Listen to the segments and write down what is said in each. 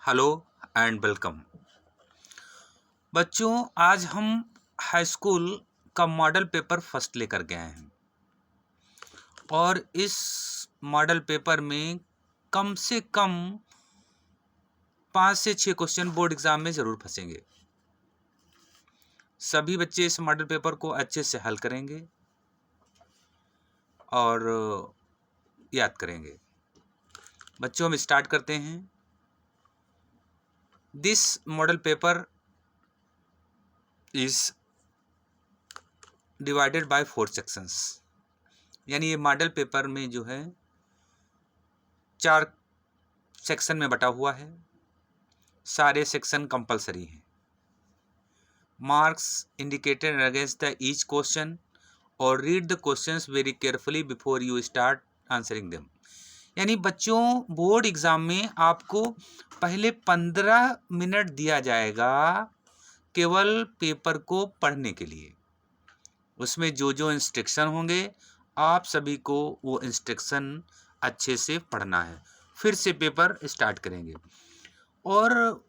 Hello and welcome. बच्चों, आज हम हाई स्कूल का मॉडल पेपर फर्स्ट लेकर के आए हैं और इस मॉडल पेपर में कम से कम 5 से 6 क्वेश्चन बोर्ड एग्जाम में ज़रूर फंसेंगे। सभी बच्चे इस मॉडल पेपर को अच्छे से हल करेंगे और याद करेंगे। बच्चों, हम स्टार्ट करते हैं। This model paper is divided by 4 sections. यानी ये मॉडल पेपर में जो है 4 सेक्शन में बटा हुआ है। सारे सेक्शन कंपलसरी हैं। Marks indicated against the each question और read the questions very carefully before you start answering them. यानी बच्चों, बोर्ड एग्जाम में आपको पहले 15 मिनट दिया जाएगा केवल पेपर को पढ़ने के लिए। उसमें जो जो इंस्ट्रक्शन होंगे आप सभी को वो इंस्ट्रक्शन अच्छे से पढ़ना है। फिर से पेपर स्टार्ट करेंगे और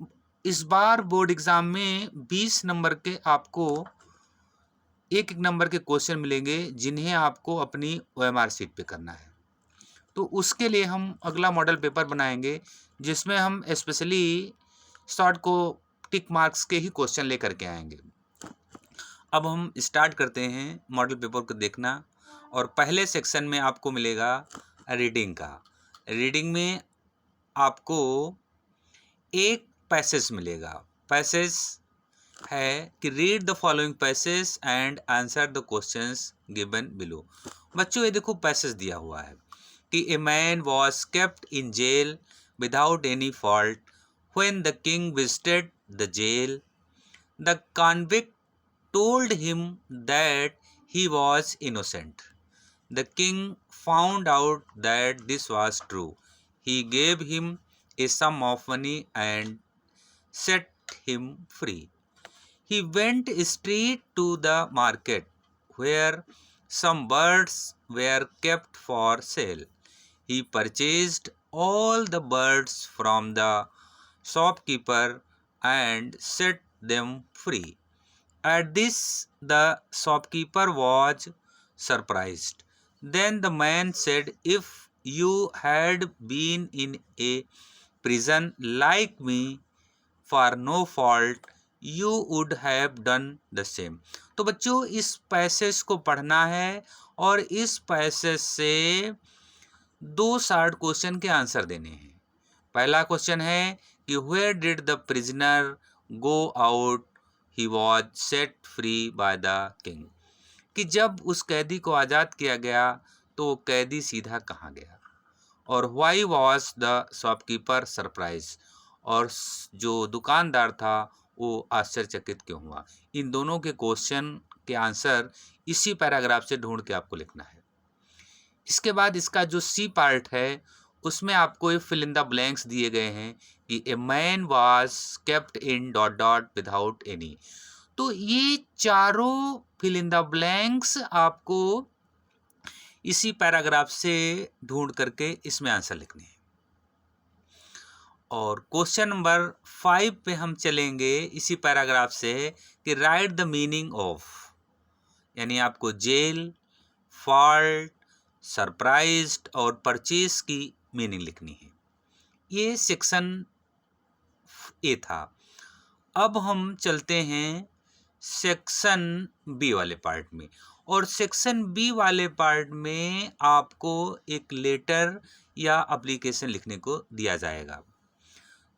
इस बार बोर्ड एग्जाम में 20 नंबर के आपको एक नंबर के क्वेश्चन मिलेंगे जिन्हें आपको अपनी OMR शीट पे करना है। तो उसके लिए हम अगला मॉडल पेपर बनाएंगे जिसमें हम स्पेशली शॉर्ट को टिक मार्क्स के ही क्वेश्चन लेकर के आएंगे। अब हम स्टार्ट करते हैं मॉडल पेपर को देखना और पहले सेक्शन में आपको मिलेगा रीडिंग का। रीडिंग में आपको एक पैसेज मिलेगा। पैसेज है कि read the following passage and answer the questions given below. बच्चों, ये देखो पैसेज दिया हुआ है कि a man was kept in jail without any fault when the king visited the jail. The convict told him that he was innocent. The king found out that this was true. He gave him a sum of money and set him free. He went straight to the market where some birds were kept for sale. He purchased all the birds from the shopkeeper and set them free. At this, the shopkeeper was surprised. Then the man said, if you had been in a prison like me for no fault, you would have done the same. तो बच्चों, इस passage को पढ़ना है और इस passage से 2 short question के आंसर देने हैं। पहला क्वेश्चन है कि where did the prisoner go out he was set free by the king। कि जब उस कैदी को आज़ाद किया गया तो कैदी सीधा कहाँ गया। और why was the shopkeeper surprised, और जो दुकानदार था वो आश्चर्यचकित क्यों हुआ। इन दोनों के क्वेश्चन के आंसर इसी पैराग्राफ से ढूंढ के आपको लिखना है। इसके बाद इसका जो सी पार्ट है उसमें आपको ये फिल इन द ब्लैंक्स दिए गए हैं कि a man was kept in dot dot without any. तो ये चारों फिल इन द ब्लैंक्स आपको इसी पैराग्राफ से ढूंढ करके इसमें आंसर लिखने हैं। और क्वेश्चन नंबर 5 पे हम चलेंगे इसी पैराग्राफ से कि राइट द मीनिंग ऑफ, यानी आपको जेल, फॉल्ट, सरप्राइज्ड और परचेज की मीनिंग लिखनी है। ये सेक्शन ए था। अब हम चलते हैं सेक्शन बी वाले पार्ट में और सेक्शन बी वाले पार्ट में आपको एक लेटर या एप्लीकेशन लिखने को दिया जाएगा।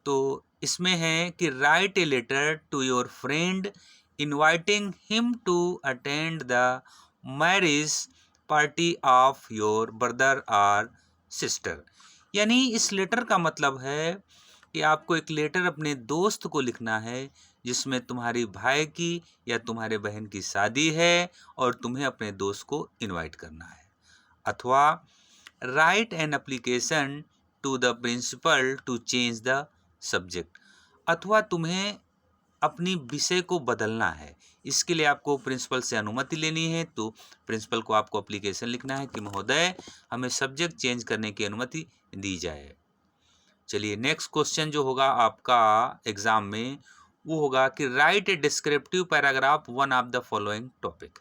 तो इसमें है कि write a letter to your friend inviting him to attend the marriage party of your brother और सिस्टर। यानी इस लेटर का मतलब है कि आपको एक लेटर अपने दोस्त को लिखना है जिसमें तुम्हारी भाई की या तुम्हारे बहन की शादी है और तुम्हें अपने दोस्त को इनवाइट करना है। अथवा write an application to the principal to change the subject, अथवा तुम्हें अपनी विषय को बदलना है। इसके लिए आपको प्रिंसिपल से अनुमति लेनी है। तो प्रिंसिपल को आपको एप्लीकेशन लिखना है कि महोदय हमें सब्जेक्ट चेंज करने की अनुमति दी जाए। चलिए नेक्स्ट क्वेश्चन जो होगा आपका एग्जाम में वो होगा कि write A descriptive paragraph one of the following topic.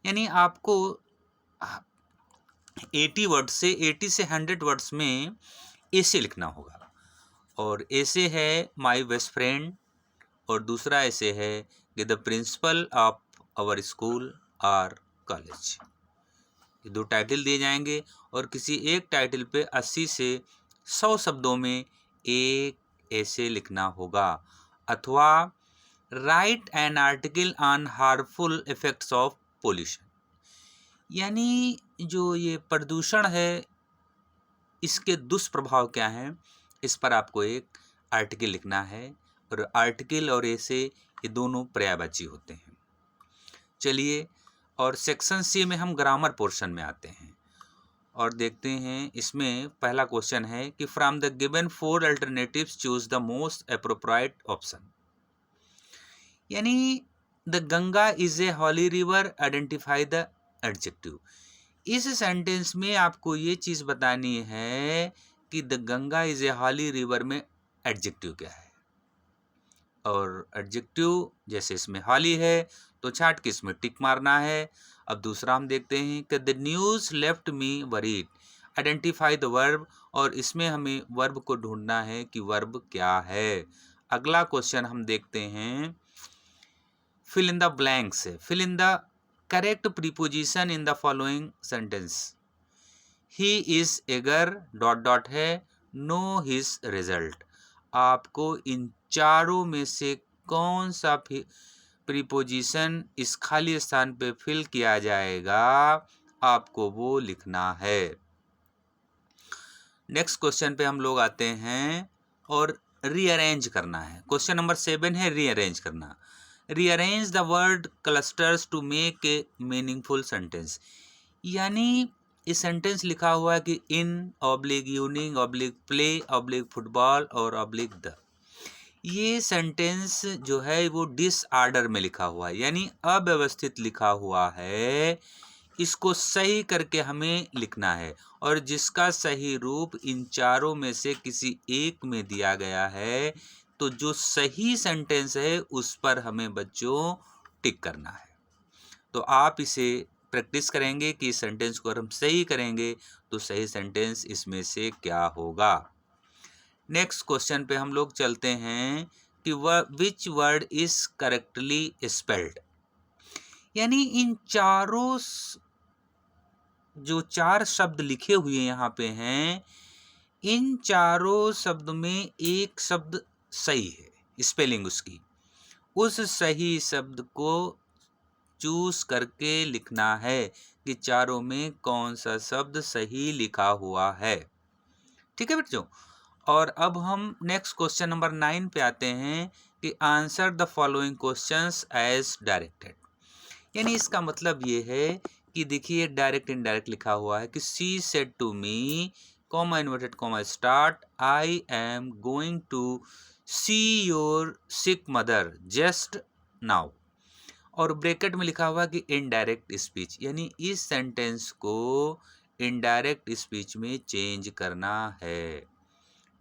यानी आपको 80 से 100 वर्ड्स में ऐसे लिखना होगा। और ऐसे है माय बेस्ट फ्रेंड, और दूसरा ऐसे है कि the principal of our school और कॉलेज। ये दो टाइटल दिए जाएंगे और किसी एक टाइटल पे 80 से 100 शब्दों में एक ऐसे लिखना होगा। अथवा write an article on harmful effects of pollution. यानी जो ये प्रदूषण है इसके दुष्प्रभाव क्या हैं, इस पर आपको एक आर्टिकल लिखना है। और आर्टिकल और ऐसे ये दोनों पर्यायवाची होते हैं। चलिए, और सेक्शन सी में हम ग्रामर पोर्शन में आते हैं और देखते हैं। इसमें पहला क्वेश्चन है कि from the given 4 alternatives choose the most appropriate option. यानी the Ganga is a holy river, identify the adjective. इस सेंटेंस में आपको ये चीज बतानी है कि the Ganga is a holy river में एडजेक्टिव क्या है। और एडजेक्टिव जैसे इसमें हॉली है तो छाट के इसमें टिक मारना है। अब दूसरा हम देखते हैं कि the news left me worried, identify the verb. और इसमें हमें वर्ब को ढूंढना है कि वर्ब क्या है। अगला क्वेश्चन हम देखते हैं, फिल इन द ब्लैंक्स है। Fill in the correct preposition in the following sentence. He is eager dot dot है, नो हिज रिजल्ट। आपको इन चारों में से कौन सा प्रीपोजिशन इस खाली स्थान पे फिल किया जाएगा, आपको वो लिखना है। नेक्स्ट क्वेश्चन पे हम लोग आते हैं और रीअरेंज करना है। क्वेश्चन नंबर 7 है रीअरेंज करना। Rearrange the word clusters to make a meaningful sentence. यानी इस सेंटेंस लिखा हुआ है कि in oblique evening oblique play oblique football और ऑब्लिक द। ये सेंटेंस जो है वो डिसऑर्डर में लिखा हुआ है, यानी अव्यवस्थित लिखा हुआ है। इसको सही करके हमें लिखना है और जिसका सही रूप इन चारों में से किसी एक में दिया गया है, तो जो सही सेंटेंस है उस पर हमें बच्चों टिक करना है। तो आप इसे प्रैक्टिस करेंगे कि इस सेंटेंस को अगर हम सही करेंगे तो सही सेंटेंस इसमें से क्या होगा। नेक्स्ट क्वेश्चन पे हम लोग चलते हैं कि which word is correctly spelled. यानी इन चारों जो 4 शब्द लिखे हुए यहाँ पे हैं, इन चारों शब्द में एक शब्द सही है, स्पेलिंग उसकी। उस सही शब्द को चूज करके लिखना है कि चारों में कौन सा शब्द सही लिखा हुआ है। ठीक है बच्चों। और अब हम नेक्स्ट क्वेश्चन नंबर 9 पे आते हैं कि answer the following questions as directed. यानी इसका मतलब ये है कि देखिए डायरेक्ट इनडायरेक्ट लिखा हुआ है कि she said to me, comma inverted comma start, I am going to see your sick mother just now. और ब्रैकेट में लिखा हुआ कि इनडायरेक्ट स्पीच, यानी इस सेंटेंस को इनडायरेक्ट स्पीच में चेंज करना है।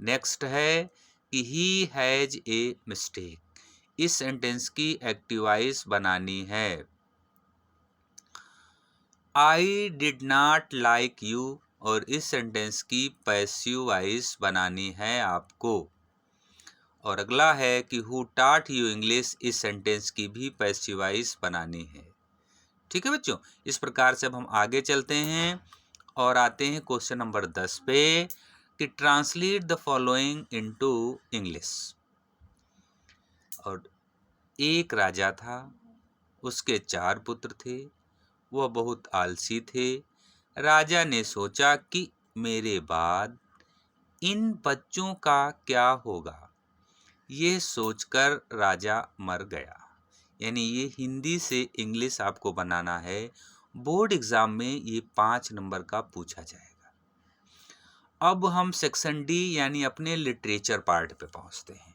नेक्स्ट है कि ही हैज ए मिस्टेक। इस सेंटेंस की एक्टिव वॉइस बनानी है। I did not like you, और इस सेंटेंस की पैसिव वॉइस बनानी है आपको। और अगला है कि हु टॉट यू इंग्लिश, इस सेंटेंस की भी पैसिव वॉइस बनानी है। ठीक है बच्चों। इस प्रकार से अब हम आगे चलते हैं और आते हैं क्वेश्चन नंबर 10 पे कि translate the following into English. और एक राजा था, उसके 4 पुत्र थे, वह बहुत आलसी थे। राजा ने सोचा कि मेरे बाद इन बच्चों का क्या होगा। ये सोचकर राजा मर गया। यानी ये हिंदी से इंग्लिश आपको बनाना है। बोर्ड एग्जाम में ये 5 नंबर का पूछा जाएगा। अब हम सेक्शन डी यानी अपने लिटरेचर पार्ट पे पहुंचते हैं।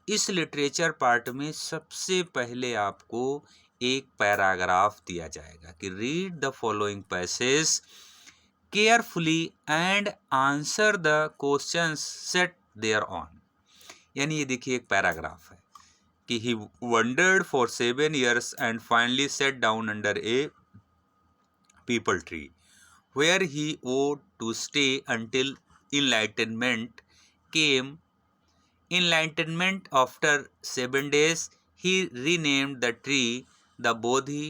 इस लिटरेचर पार्ट में सबसे पहले आपको एक पैराग्राफ दिया जाएगा कि read the following passage carefully and answer the questions set thereon. यानी ये देखिए एक पैराग्राफ है कि he wandered for 7 years and finally sat down under a peepal tree where he ought to stay until enlightenment came. Enlightenment after 7 days, he renamed the tree the Bodhi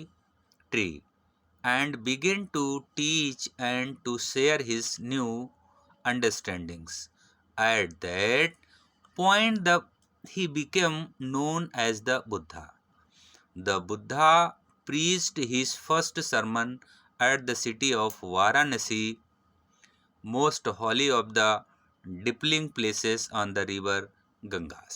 tree and began to teach and to share his new understandings. At that point, he became known as the Buddha. The Buddha preached his first sermon at the city of Varanasi, most holy of the dipping places on the river Gangas.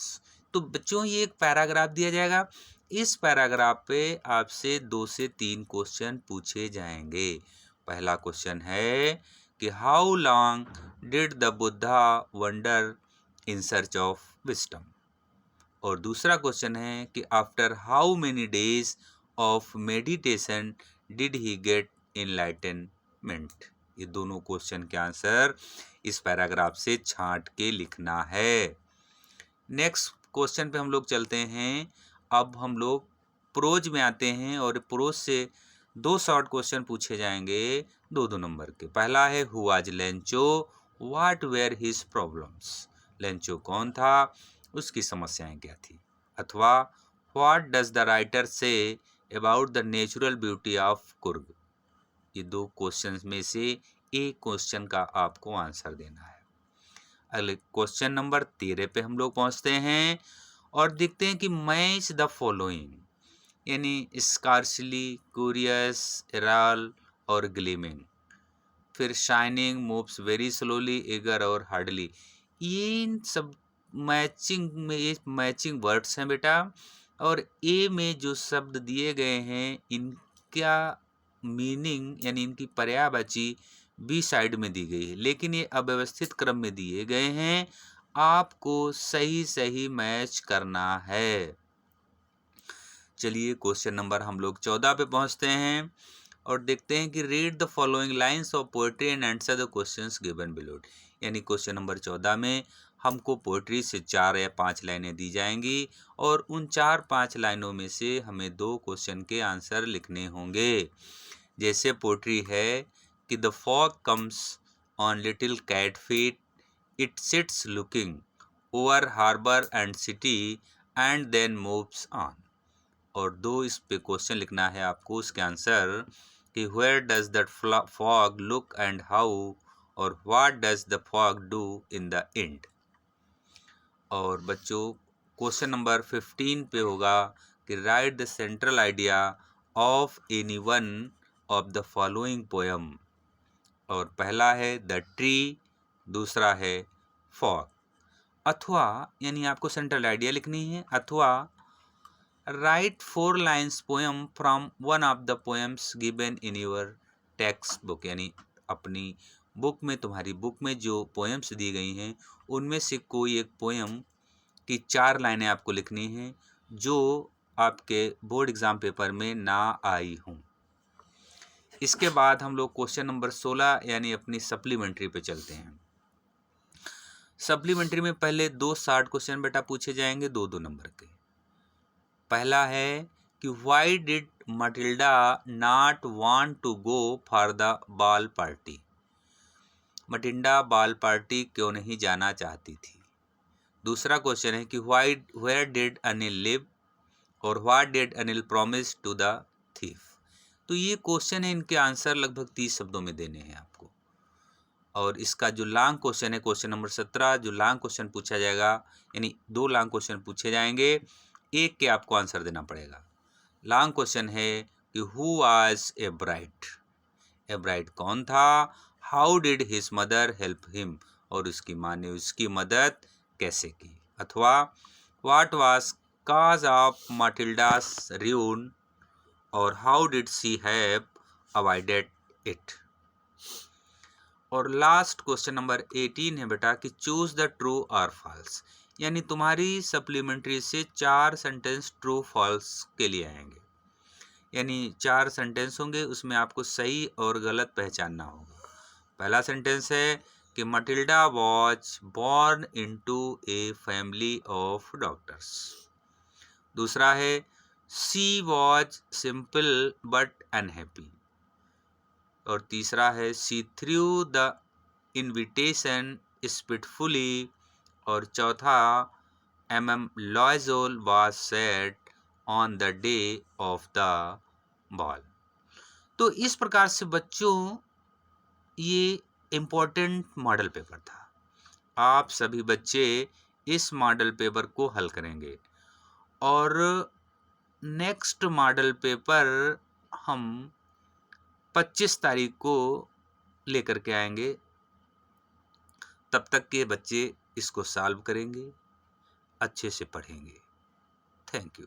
तो बच्चों ये एक paragraph दिया जाएगा, इस paragraph पे आपसे 2 से 3 क्वेश्चन पूछे जाएंगे। पहला क्वेश्चन है कि how long did the Buddha wander in search of wisdom, और दूसरा क्वेश्चन है कि after how many days of meditation did he get enlightenment. ये दोनों क्वेश्चन के आंसर इस पैराग्राफ से छांट के लिखना है। नेक्स्ट क्वेश्चन पे हम लोग चलते हैं। अब हम लोग प्रोज में आते हैं और प्रोज से 2 शॉर्ट क्वेश्चन पूछे जाएंगे 2-2 नंबर के। पहला है who was Lencho, what were his problems. Lencho कौन था, उसकी समस्याएं क्या थी। अथवा what does the writer say about the natural beauty of Coorg. ये 2 क्वेश्चंस में से एक क्वेश्चन का आपको आंसर देना है। अगले क्वेश्चन नंबर 13 पे हम लोग पहुंचते हैं और देखते हैं कि मैच द फॉलोइंग, यानी स्कार्सली, क्यूरियस, इराल और ग्लीमिंग, फिर shining, moves very slowly, eager और हार्डली। ये इन सब मैचिंग में ये मैचिंग वर्ड्स हैं बेटा, और ए में जो शब्द दिए गए हैं इनका मीनिंग यानी इनकी पर्यायवाची बी साइड में दी गई है, लेकिन ये अव्यवस्थित क्रम में दिए गए हैं, आपको सही सही मैच करना है। चलिए क्वेश्चन नंबर हम लोग 14 पे पहुंचते हैं और देखते हैं कि read the following lines of poetry and answer the questions given below. यानी क्वेश्चन नंबर 14 में हमको पोएट्री से 4 या 5 लाइनें दी जाएंगी और उन 4-5 लाइनों में से हमें 2 क्वेश्चन के आंसर लिखने होंगे। जैसे पोएट्री है कि the fog comes on little cat feet, it sits looking over harbour and city and then moves on. और 2 इस पे क्वेश्चन लिखना है आपको, उसके आंसर कि where does that fog look and how, और what does the fog do in the end. और बच्चों क्वेश्चन नंबर 15 पे होगा कि write the central idea of any one of the following poem. और पहला है द ट्री, दूसरा है फॉग। अथवा यानी आपको सेंट्रल आइडिया लिखनी है, अथवा right 4 lines poem from one of the poems given in your text book. यानी अपनी बुक में, तुम्हारी बुक में जो पोएम्स दी गई हैं उनमें से कोई एक पोएम की 4 लाइनें आपको लिखनी हैं जो आपके बोर्ड एग्जाम पेपर में ना आई हों। इसके बाद हम लोग क्वेश्चन नंबर 16 यानी अपनी सप्लीमेंट्री पे चलते हैं। सप्लीमेंट्री में पहले 2 शॉर्ट क्वेश्चन बेटा पूछे जाएंगे 2-2 नंबर के। पहला है कि why did Matilda not want to go for the ball party. Matilda ball party क्यों नहीं जाना चाहती थी। दूसरा क्वेश्चन है कि why where did Anil live, और what did Anil promise to the thief. तो ये क्वेश्चन है, इनके आंसर लगभग 30 शब्दों में देने हैं आपको। और इसका जो लॉन्ग क्वेश्चन है क्वेश्चन नंबर 17, जो लॉन्ग क्वेश्चन पूछा जाएगा, यानी 2 लॉन्ग क्वेश्चन पूछे जाएंगे, एक के आपको आंसर देना पड़ेगा। लॉन्ग क्वेश्चन है कि who was Ebright. Ebright कौन था। How did his mother help him, और उसकी माँ ने उसकी मदद कैसे की। अथवा what was cause of Matilda's ruin, और how did she have avoided it. और लास्ट क्वेश्चन नंबर 18 है बेटा कि चूज द ट्रू और फॉल्स। यानी तुम्हारी सप्लीमेंट्री से 4 सेंटेंस ट्रू फॉल्स के लिए आएंगे, यानी 4 सेंटेंस होंगे, उसमें आपको सही और गलत पहचानना होगा। पहला सेंटेंस है कि Matilda was born into a family of doctors. दूसरा है she was simple but unhappy. और तीसरा है she threw the invitation spitefully. और चौथा Loisel was set on the day of the ball. तो इस प्रकार से बच्चों ये इम्पोर्टेंट मॉडल पेपर था। आप सभी बच्चे इस मॉडल पेपर को हल करेंगे और नेक्स्ट मॉडल पेपर हम 25 तारीख को लेकर के आएंगे। तब तक के बच्चे इसको सॉल्व करेंगे, अच्छे से पढ़ेंगे। Thank you.